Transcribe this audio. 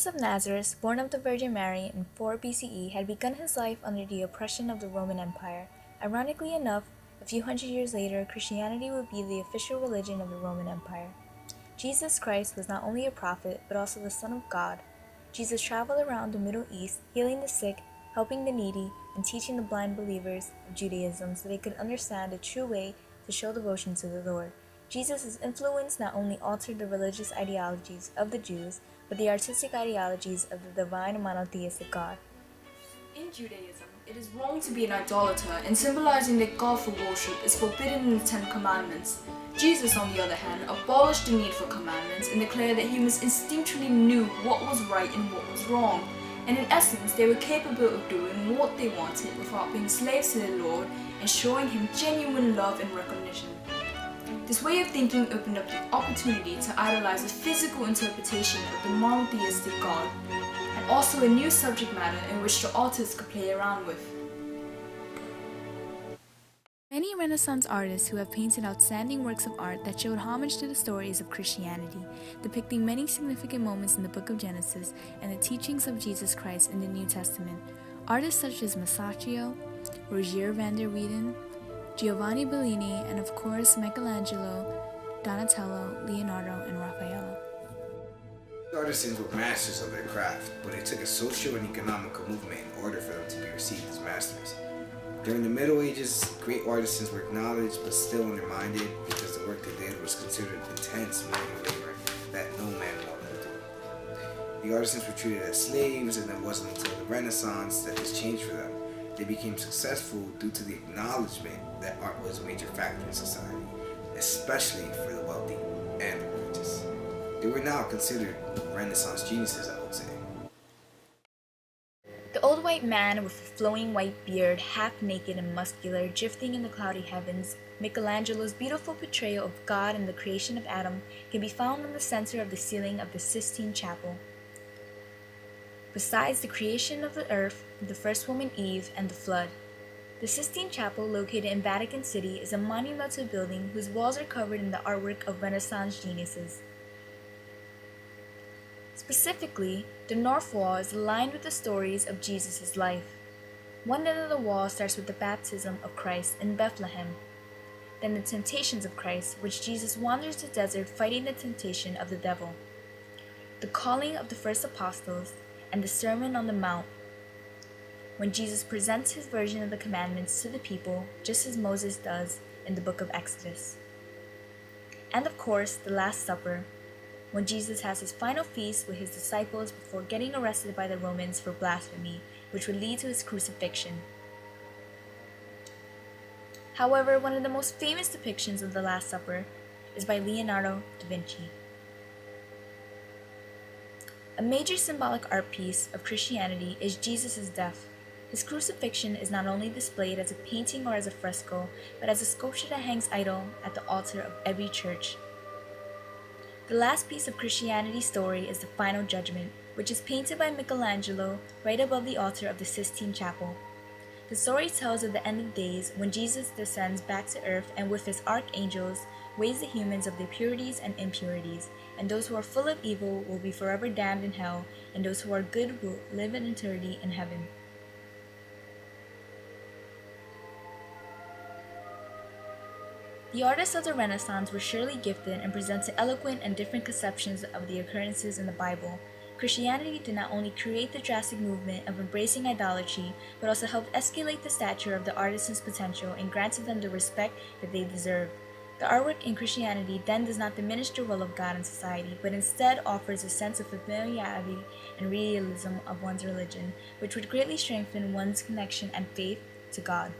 Jesus of Nazareth, born of the Virgin Mary in 4 BCE, had begun his life under the oppression of the Roman Empire. Ironically enough, a few hundred years later, Christianity would be the official religion of the Roman Empire. Jesus Christ was not only a prophet, but also the Son of God. Jesus traveled around the Middle East, healing the sick, helping the needy, and teaching the blind believers of Judaism so they could understand the true way to show devotion to the Lord. Jesus' influence not only altered the religious ideologies of the Jews, but the artistic ideologies of the divine monotheistic God. In Judaism, it is wrong to be an idolater, and symbolizing that God for worship is forbidden in the Ten Commandments. Jesus, on the other hand, abolished the need for commandments and declared that humans instinctually knew what was right and what was wrong, and in essence, they were capable of doing what they wanted without being slaves to their Lord and showing him genuine love and recognition. This way of thinking opened up the opportunity to idolize a physical interpretation of the monotheistic God, and also a new subject matter in which the artists could play around with. Many Renaissance artists who have painted outstanding works of art that showed homage to the stories of Christianity, depicting many significant moments in the book of Genesis and the teachings of Jesus Christ in the New Testament. Artists such as Masaccio, Rogier van der Weyden, Giovanni Bellini, and of course Michelangelo, Donatello, Leonardo, and Raphael. The artisans were masters of their craft, but it took a social and economical movement in order for them to be received as masters. During the Middle Ages, great artisans were acknowledged but still undermined because the work they did was considered intense manual labor that no man wanted to do. The artisans were treated as slaves, and it wasn't until the Renaissance that this changed for them. They became successful due to the acknowledgement that art was a major factor in society, especially for the wealthy and the religious. They were now considered Renaissance geniuses, I would say. The old white man with a flowing white beard, half naked and muscular, drifting in the cloudy heavens, Michelangelo's beautiful portrayal of God and the creation of Adam, can be found in the center of the ceiling of the Sistine Chapel. Besides the creation of the earth, the first woman Eve, and the flood, the Sistine Chapel, located in Vatican City, is a monumental building whose walls are covered in the artwork of Renaissance geniuses. Specifically, the north wall is aligned with the stories of Jesus' life. One end of the wall starts with the baptism of Christ in Bethlehem, then the temptations of Christ, which Jesus wanders the desert fighting the temptation of the devil, the calling of the first apostles, and the Sermon on the Mount, when Jesus presents his version of the commandments to the people, just as Moses does in the book of Exodus. And of course, the Last Supper, when Jesus has his final feast with his disciples before getting arrested by the Romans for blasphemy, which would lead to his crucifixion. However, one of the most famous depictions of the Last Supper is by Leonardo da Vinci. A major symbolic art piece of Christianity is Jesus' death. His crucifixion is not only displayed as a painting or as a fresco, but as a sculpture that hangs idle at the altar of every church. The last piece of Christianity's story is the Final Judgment, which is painted by Michelangelo right above the altar of the Sistine Chapel. The story tells of the end of days when Jesus descends back to earth and with his archangels weighs the humans of their purities and impurities, and those who are full of evil will be forever damned in hell, and those who are good will live in eternity in heaven. The artists of the Renaissance were surely gifted and presented eloquent and different conceptions of the occurrences in the Bible. Christianity did not only create the drastic movement of embracing idolatry, but also helped escalate the stature of the artisans' potential and granted them the respect that they deserve. The artwork in Christianity then does not diminish the role of God in society, but instead offers a sense of familiarity and realism of one's religion, which would greatly strengthen one's connection and faith to God.